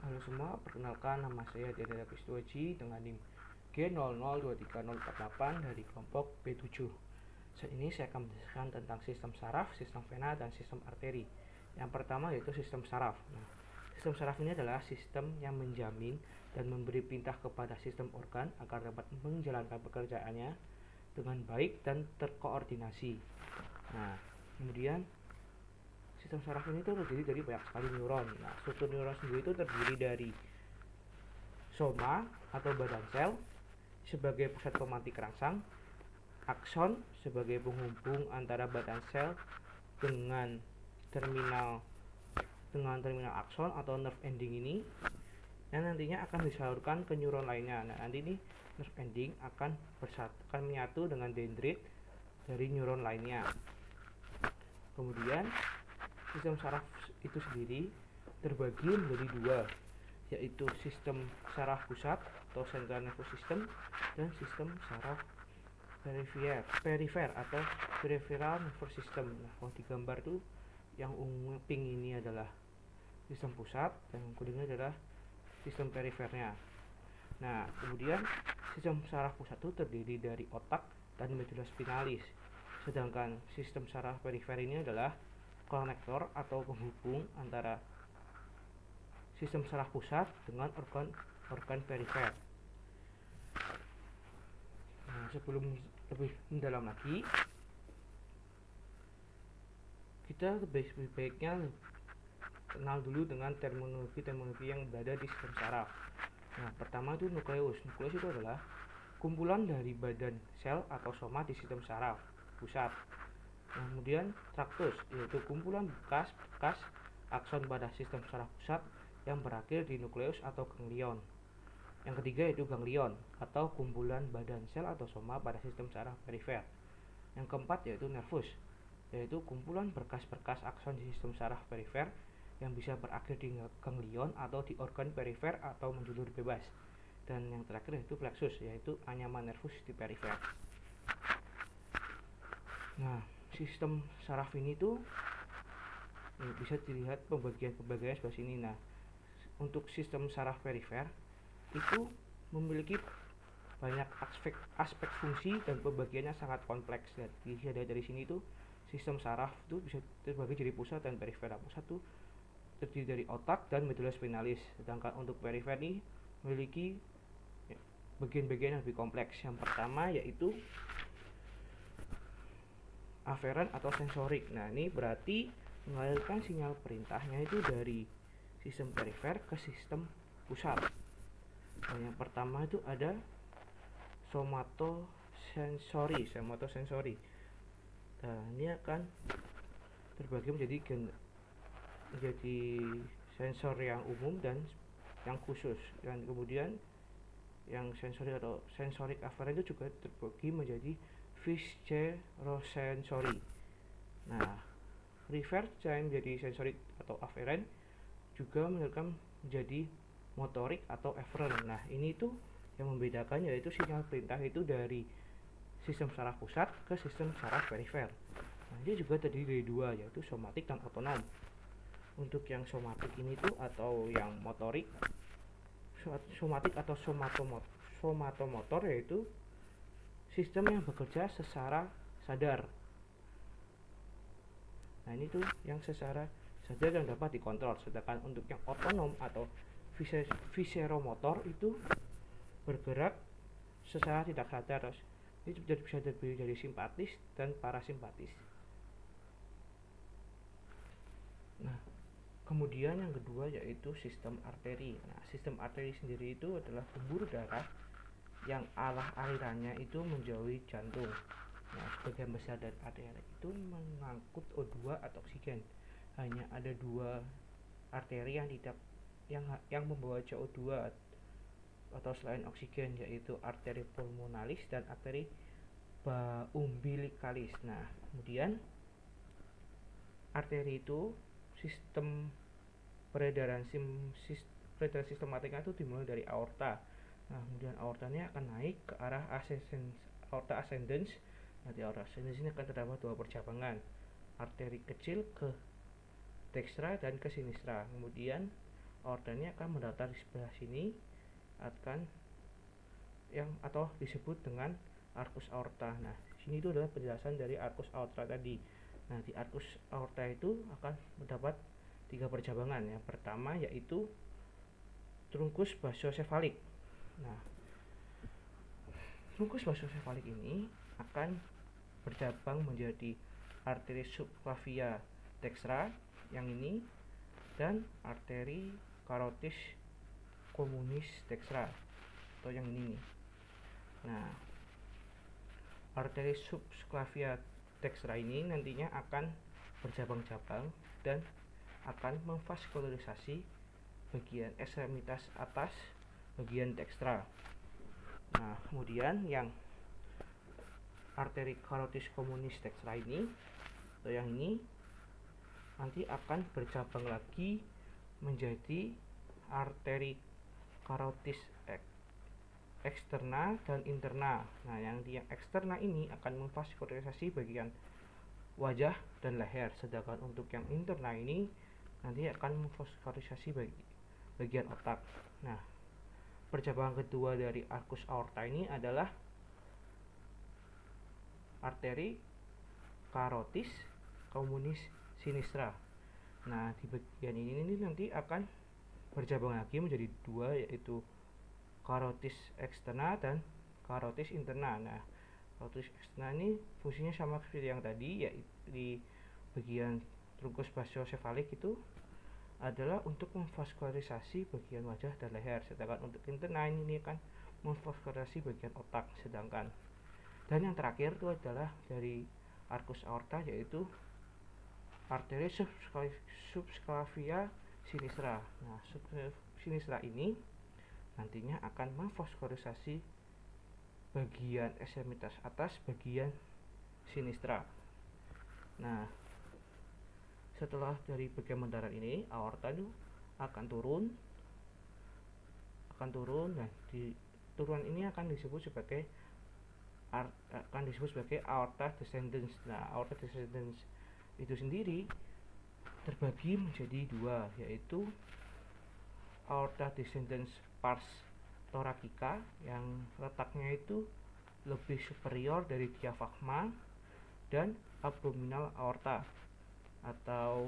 Halo semua, perkenalkan nama saya Dede Pistuaji dengan NIM G002308 dari kelompok B7. Saat ini saya akan menjelaskan tentang sistem saraf, sistem vena, dan sistem arteri. Yang pertama yaitu sistem saraf. Sistem saraf ini adalah sistem yang menjamin dan memberi perintah kepada sistem organ agar dapat menjalankan pekerjaannya dengan baik dan terkoordinasi. Kemudian sistem saraf ini terdiri dari banyak sekali neuron. Struktur neuron sendiri itu terdiri dari soma atau badan sel sebagai pusat pemantik rangsang, akson sebagai penghubung antara badan sel dengan terminal akson atau nerve ending ini, yang nantinya akan disalurkan ke neuron lainnya. Nanti ini nerve ending akan menyatu dengan dendrit dari neuron lainnya. Kemudian sistem saraf itu sendiri terbagi menjadi dua, yaitu sistem saraf pusat atau central nervous system dan sistem saraf perifer atau peripheral nervous system. Kalau di gambar tuh yang ungu pink ini adalah sistem pusat dan yang kuningnya adalah sistem perifernya. Kemudian sistem saraf pusat itu terdiri dari otak dan medula spinalis, sedangkan sistem saraf perifer ini adalah konektor atau penghubung antara sistem saraf pusat dengan organ perifer. Sebelum lebih mendalam lagi, kita lebih baiknya kenal dulu dengan terminologi yang berada di sistem saraf. Pertama itu nukleus. Nukleus itu adalah kumpulan dari badan sel atau soma di sistem saraf pusat. Kemudian traktus, yaitu kumpulan bekas akson pada sistem saraf pusat yang berakhir di nukleus atau ganglion. Yang ketiga yaitu ganglion atau kumpulan badan sel atau soma pada sistem saraf perifer. Yang keempat yaitu nervus, yaitu kumpulan berkas-berkas akson di sistem saraf perifer yang bisa berakhir di ganglion atau di organ perifer atau menjulur bebas. Dan yang terakhir yaitu plexus, yaitu anyaman nervus di perifer. Sistem saraf ini tuh bisa dilihat pembagian-pembagiannya sebelah sini. Untuk sistem saraf perifer itu memiliki banyak aspek fungsi dan pembagiannya sangat kompleks. Jadi dari sini tuh sistem saraf itu bisa terbagi jadi pusat dan perifer. Pusat itu terdiri dari otak dan medula spinalis, sedangkan untuk perifer ini memiliki bagian-bagian yang lebih kompleks. Yang pertama yaitu aferen atau sensorik. Ini berarti mengalirkan sinyal perintahnya itu dari sistem perifer ke sistem pusat. Yang pertama itu ada somatosensori. Ini akan terbagi menjadi sensor yang umum dan yang khusus. Dan kemudian yang sensorik aferen itu juga terbagi menjadi viscerosensori. Reverse yang menjadi sensorik atau aferen juga menjadi motorik atau eferen. Ini tuh yang membedakan, yaitu sinyal perintah itu dari sistem saraf pusat ke sistem saraf perifer. Dia juga terdiri dari dua, yaitu somatik dan otonom. Untuk yang somatik ini tuh atau yang motorik, somatik atau somatomotor, yaitu sistem yang bekerja secara sadar. Ini tuh yang secara sadar yang dapat dikontrol. Sedangkan untuk yang otonom atau visceromotor itu bergerak secara tidak sadar. Ini bisa terdiri dari simpatis dan parasimpatis. Kemudian yang kedua yaitu sistem arteri. Sistem arteri sendiri itu adalah pembuluh darah yang alirannya itu menjauhi jantung. Sebagian besar dari arteri itu mengangkut O2 atau oksigen. Hanya ada dua arteri yang membawa CO2 atau selain oksigen, yaitu arteri pulmonalis dan arteri umbilikalis. Kemudian arteri itu sistem peredaran sistematiknya itu dimulai dari aorta. Kemudian aortanya akan naik ke arah aorta ascendens. Di aorta ascendens ini akan terdapat dua percabangan, arteri kecil ke dekstra dan ke sinistra. Kemudian aorta ini akan mendatar di sebelah sini, akan atau disebut dengan arcus aorta. Nah, sini itu adalah penjelasan dari arcus aorta tadi. Nah, di arcus aorta itu akan mendapat 3 percabangan. Yang pertama yaitu trunkus basosefalik. Nah, trunkus basosefalik ini akan bercabang menjadi arteri subclavia dextra yang ini dan arteri carotis communis dextra atau yang ini. Nah, arteri subclavia dextra ini nantinya akan bercabang-cabang dan akan memvaskularisasi bagian ekstremitas atas bagian dextra. Nah, kemudian yang arteri carotis communis dextra ini atau yang ini nanti akan bercabang lagi menjadi arteri carotis eksterna dan interna. Nah, yang eksterna ini akan memvaskularisasi bagian wajah dan leher, sedangkan untuk yang interna ini nanti akan memvaskularisasi bagian otak. Nah, percabangan kedua dari arcus aorta ini adalah arteri carotis communis sinistra. Nah, di bagian ini nanti akan bercabang lagi menjadi 2, yaitu carotis externa dan carotis interna. Nah, carotis externa ini fungsinya sama seperti yang tadi, yaitu di bagian trunkus basosefalik itu adalah untuk memvaskularisasi bagian wajah dan leher, sedangkan untuk interna ini akan memvaskularisasi bagian otak. Dan yang terakhir itu adalah dari arcus aorta, yaitu arteri subclavia sinistra. Nah, sinistra ini nantinya akan memvaskularisasi bagian ekstremitas atas bagian sinistra. Nah, setelah dari bagian mendarat ini, aorta itu akan turun. Nah, di turunan ini akan disebut sebagai aorta descendens. Nah, aorta descendens itu sendiri terbagi menjadi 2, yaitu aorta descendens pars thoracica yang letaknya itu lebih superior dari diafragma, dan abdominal aorta atau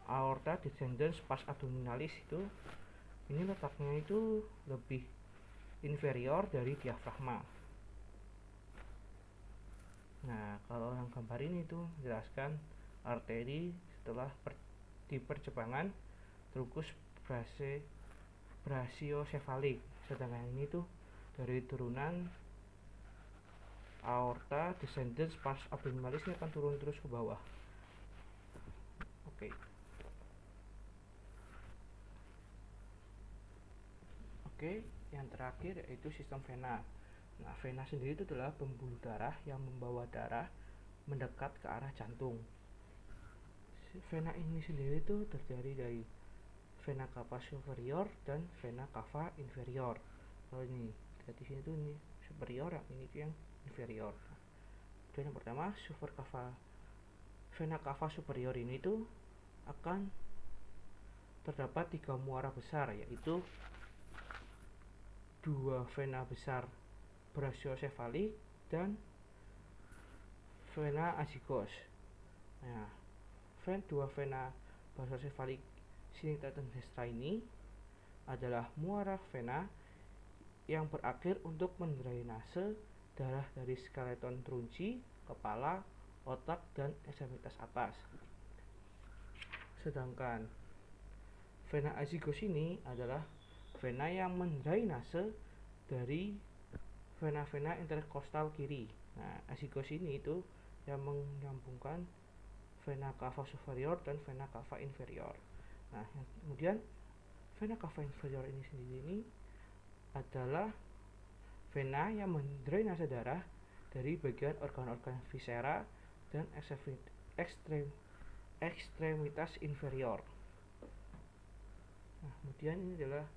aorta descendens pars abdominalis itu ini letaknya itu lebih inferior dari diafragma. Nah, kalau yang gambar ini itu menjelaskan arteri setelah di percabangan trunkus brasiosefalik, sedangkan ini tuh dari turunan aorta descendens pars abdominalis ini akan turun terus ke bawah. Oke, yang terakhir yaitu sistem vena. Nah, vena sendiri itu adalah pembuluh darah yang membawa darah mendekat ke arah jantung. Vena ini sendiri itu terdiri dari vena cava superior dan vena cava inferior. Kalau ini di sini tuh ini superior, yang ini tuh yang inferior. Dan yang pertama, vena cava superior ini tuh akan terdapat 3 muara besar, yaitu 2 vena besar brasiosefalik dan vena azygos. Nah, 2 vena brasiosefalik sinistra dan destra ini adalah muara vena yang berakhir untuk mendrainase darah dari skeleton trunci, kepala, otak, dan ekstremitas atas. Sedangkan vena azygos ini adalah vena yang mendrainase dari vena-vena interkostal kiri. Nah, azygos ini itu yang menyambungkan vena cava superior dan vena cava inferior. Nah, kemudian vena cava inferior ini sendiri ini adalah vena yang mendrainase darah dari bagian organ-organ viscera dan ekstremitas inferior. Nah, kemudian ini adalah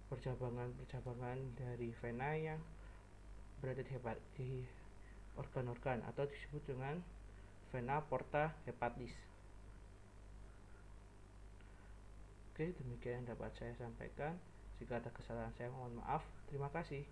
percabangan dari vena yang berada di organ-organ atau disebut dengan vena porta hepatis. Oke, demikian yang dapat saya sampaikan. Jika ada kesalahan saya mohon maaf. Terima kasih.